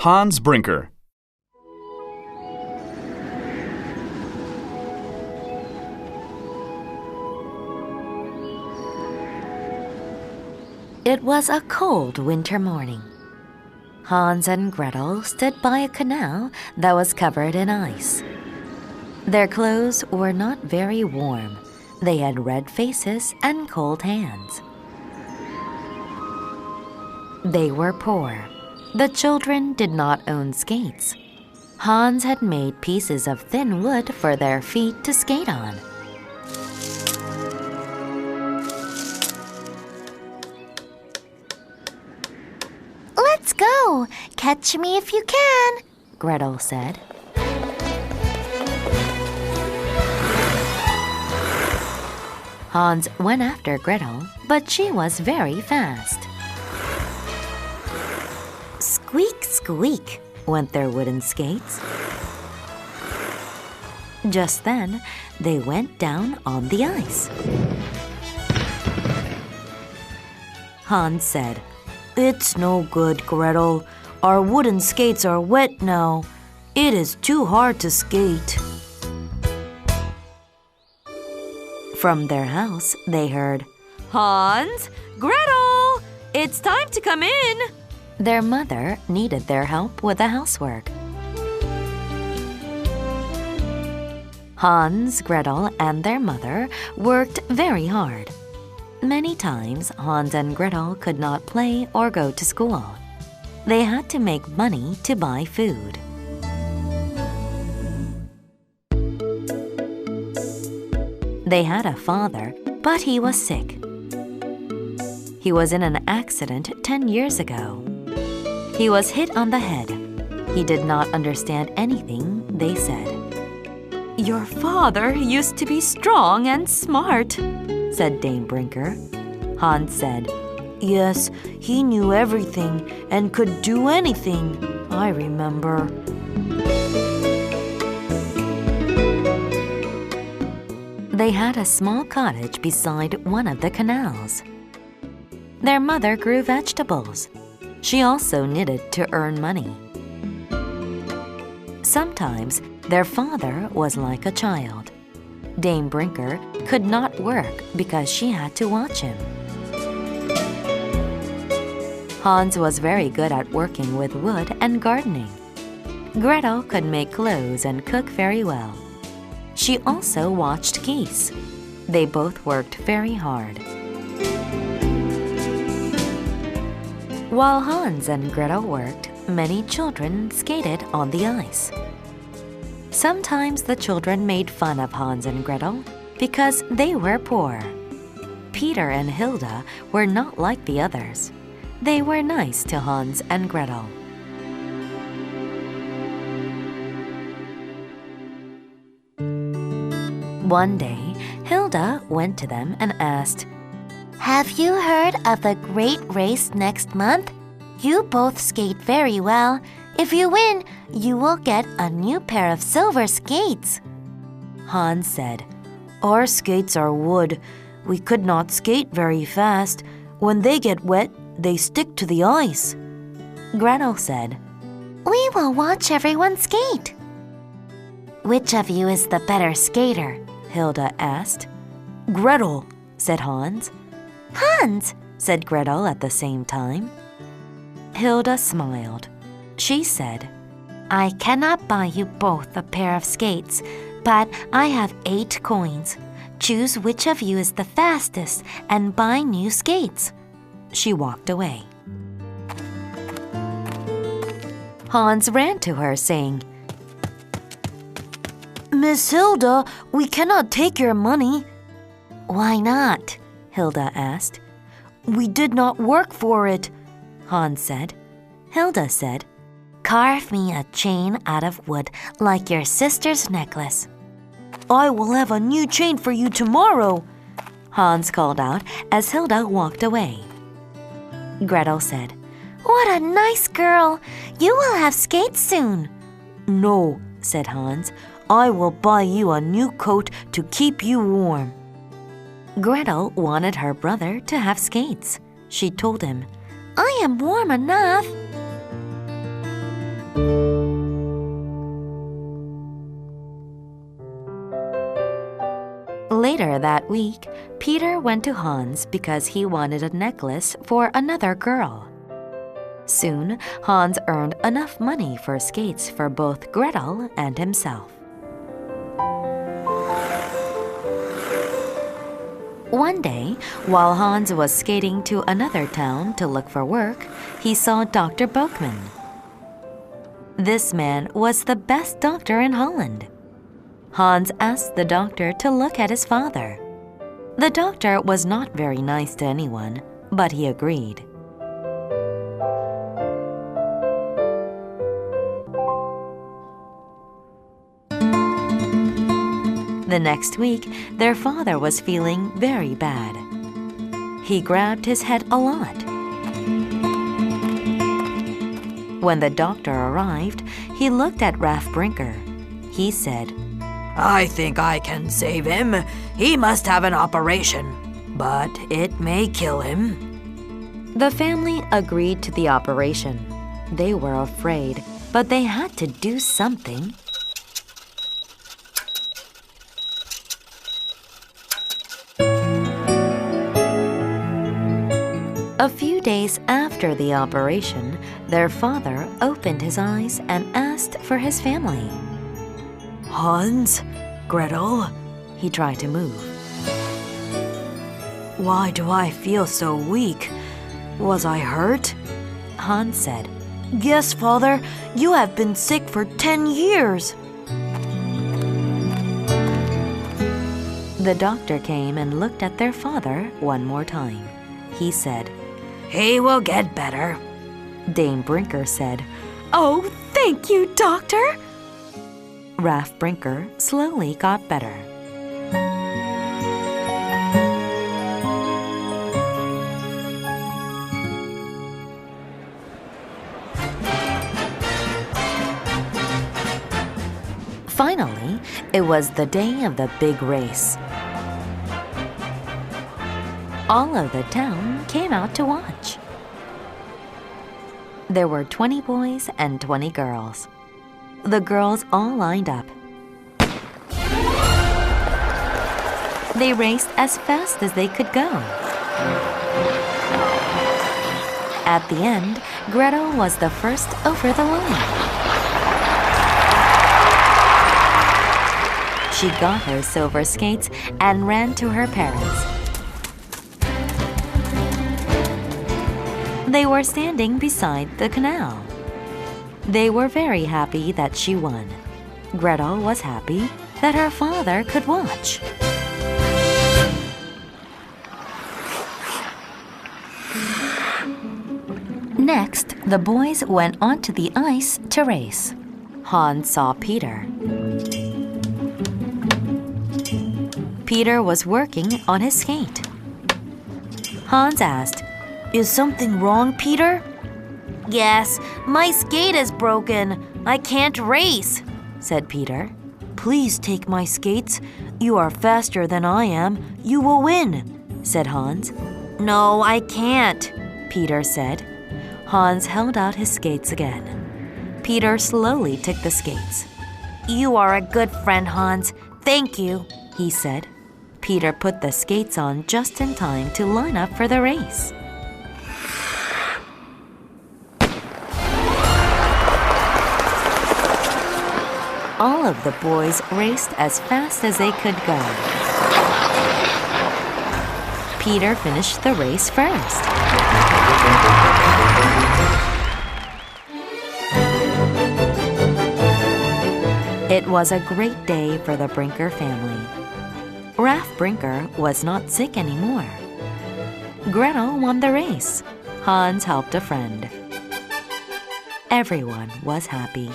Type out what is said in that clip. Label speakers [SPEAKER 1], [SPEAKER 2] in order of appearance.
[SPEAKER 1] Hans Brinker.
[SPEAKER 2] It was a cold winter morning. Hans and Gretel stood by a canal that was covered in ice. Their clothes were not very warm. They had red faces and cold hands. They were poor. The children did not own skates. Hans had made pieces of thin wood for their feet to skate on.
[SPEAKER 3] Let's go! Catch me if you can,
[SPEAKER 2] Gretel said. Hans went after Gretel, but she was very fast. Squeak, squeak, went their wooden skates. Just then, they went down on the ice. Hans said, "It's no good, Gretel. Our wooden skates are wet now. It is too hard to skate." From their house, they heard, "Hans, Gretel, it's time to come in." Their mother needed their help with the housework. Hans, Gretel, and their mother worked very hard. Many times, Hans and Gretel could not play or go to school. They had to make money to buy food. They had a father, but he was sick. He was in an accident 10 years ago. He was hit on the head. He did not understand anything they said. "Your father used to be strong and smart," said Dame Brinker. Hans said, "Yes, he knew everything and could do anything. I remember." They had a small cottage beside one of the canals. Their mother grew vegetables. She also knitted to earn money. Sometimes their father was like a child. Dame Brinker could not work because she had to watch him. Hans was very good at working with wood and gardening. Gretel could make clothes and cook very well. She also watched geese. They both worked very hard. While Hans and Gretel worked, many children skated on the ice. Sometimes the children made fun of Hans and Gretel because they were poor. Peter and Hilda were not like the others. They were nice to Hans and Gretel. One day, Hilda went to them and asked,
[SPEAKER 3] Have you heard of the great race next month? You both skate very well. If you win, you will get a new pair of silver skates.
[SPEAKER 2] Hans said, "Our skates are wood. We could not skate very fast. When they get wet, they stick to the ice." Gretel said,
[SPEAKER 3] We will watch everyone skate. Which of you is the better skater?
[SPEAKER 2] Hilda asked. "Gretel," said Hans.
[SPEAKER 3] Hans,
[SPEAKER 2] said Gretel at the same time. Hilda smiled. She said,
[SPEAKER 3] I cannot buy you both a pair of skates, but I have 8 coins. Choose which of you is the fastest and buy new skates.
[SPEAKER 2] She walked away. Hans ran to her, saying, "Miss Hilda, we cannot take your money."
[SPEAKER 3] Why not?
[SPEAKER 2] Hilda asked. "We did not work for it," Hans said. Hilda said,
[SPEAKER 3] Carve me a chain out of wood like your sister's necklace.
[SPEAKER 2] "I will have a new chain for you tomorrow," Hans called out as Hilda walked away. Gretel said,
[SPEAKER 3] What a nice girl! You will have skates soon.
[SPEAKER 2] "No," said Hans. "I will buy you a new coat to keep you warm." Gretel wanted her brother to have skates. She told him,
[SPEAKER 3] I am warm enough.
[SPEAKER 2] Later that week, Peter went to Hans because he wanted a necklace for another girl. Soon, Hans earned enough money for skates for both Gretel and himself. One day, while Hans was skating to another town to look for work, he saw Dr. Boekman. This man was the best doctor in Holland. Hans asked the doctor to look at his father. The doctor was not very nice to anyone, but he agreed. The next week, their father was feeling very bad. He grabbed his head a lot. When the doctor arrived, he looked at Brinker. He said,
[SPEAKER 1] "I think I can save him. He must have an operation, but it may kill him."
[SPEAKER 2] The family agreed to the operation. They were afraid, but they had to do something. A few days after the operation, their father opened his eyes and asked for his family.
[SPEAKER 1] "Hans, Gretel,"
[SPEAKER 2] He tried to move.
[SPEAKER 1] "why do I feel so weak? Was I hurt?"
[SPEAKER 2] Hans said,
[SPEAKER 1] "Yes, father, you have been sick for 10 years.
[SPEAKER 2] The doctor came and looked at their father one more time. He said,
[SPEAKER 1] "He will get better."
[SPEAKER 2] Dame Brinker said,
[SPEAKER 1] "Oh, thank you, doctor."
[SPEAKER 2] Brinker slowly got better. Finally, it was the day of the big race. All of the town came out to watch. There were 20 boys and 20 girls. The girls all lined up. They raced as fast as they could go. At the end, Gretel was the first over the line. She got her silver skates and ran to her parents. They were standing beside the canal. They were very happy that she won. Gretel was happy that her father could watch. Next, the boys went onto the ice to race. Hans saw Peter. Peter was working on his skate. Hans asked,
[SPEAKER 1] "Is something wrong, Peter?"
[SPEAKER 3] Yes, my skate is broken. I can't race,
[SPEAKER 2] said Peter.
[SPEAKER 1] "Please take my skates. You are faster than I am. You will win,"
[SPEAKER 2] said Hans.
[SPEAKER 3] No, I can't,
[SPEAKER 2] Peter said. Hans held out his skates again. Peter slowly took the skates.
[SPEAKER 3] You are a good friend, Hans. Thank you,
[SPEAKER 2] he said. Peter put the skates on just in time to line up for the race. All of the boys raced as fast as they could go. Peter finished the race first. It was a great day for the Brinker family. Brinker was not sick anymore. Gretel won the race. Hans helped a friend. Everyone was happy.